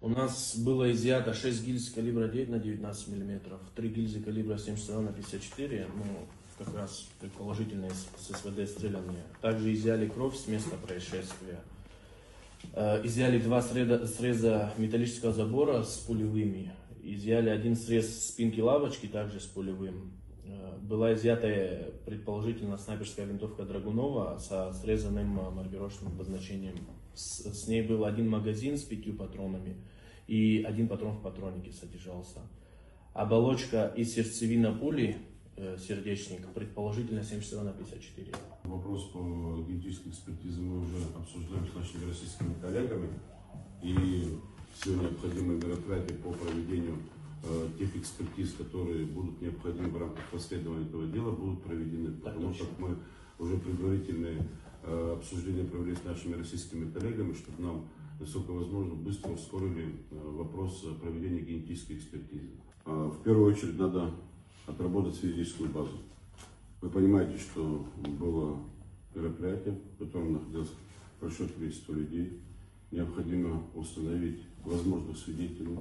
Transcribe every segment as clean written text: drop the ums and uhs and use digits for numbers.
У нас было изъято 6 гильз калибра 9 на 19 мм, 3 гильзы калибра 72 на 54, ну, как раз предположительно с СВД стреляния. Также изъяли кровь с места происшествия. Изъяли 2 среза металлического забора с пулевыми. Изъяли 1 срез спинки лавочки, также с пулевым. Была изъята предположительно снайперская винтовка Драгунова со срезанным маркировочным обозначением. С ней был 1 магазин с 5 патронами и 1 патрон в патроннике содержался. Оболочка и сердцевина пули, сердечник, предположительно 72 на 54. Вопрос по генетической экспертизе мы уже обсуждаем с нашими российскими коллегами. И все необходимые мероприятия по проведению тех экспертиз, которые будут необходимы в рамках расследования этого дела, будут проведены. Потому что мы уже предварительные обсуждения провели с нашими российскими коллегами, чтобы нам, насколько возможно, быстро ускорили вопрос проведения генетической экспертизы. В первую очередь надо отработать физическую базу. Вы понимаете, что было мероприятие, в котором находилось большое количество людей. Необходимо установить возможных свидетелей,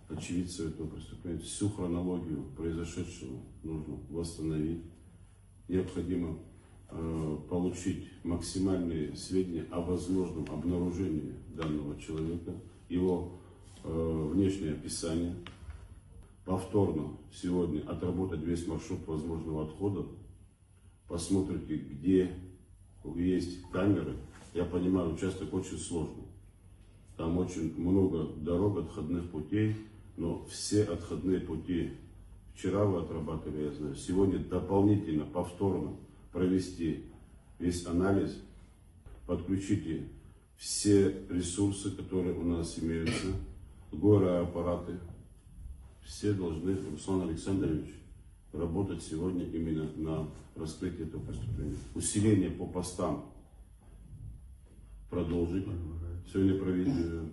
очевидцев этого преступления. Всю хронологию произошедшего нужно восстановить. Необходимо получить максимальные сведения о возможном обнаружении данного человека, его внешнее описание. Повторно сегодня отработать весь маршрут возможного отхода. Посмотрите, где есть камеры. Я понимаю, участок очень сложный. Там очень много дорог, отходных путей, но все отходные пути вчера вы отрабатывали, я знаю. Сегодня дополнительно, повторно провести весь анализ. Подключите все ресурсы, которые у нас имеются, гороаппараты. Все должны, Руслан Александрович, работать сегодня именно на раскрытии этого преступления. Усиление по постам продолжить. Сегодня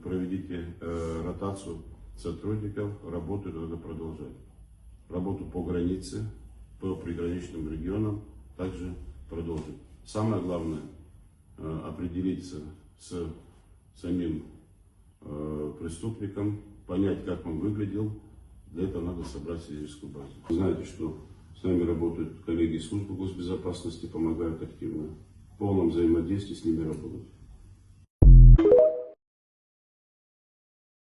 проведите ротацию сотрудников, работу надо продолжать. Работу по границе, по приграничным регионам также продолжить. Самое главное определиться с самим преступником, понять, как он выглядел. Для этого надо собрать физическую базу. Вы знаете, что с нами работают коллеги из службы госбезопасности, помогают активно. В полном взаимодействии с ними работать.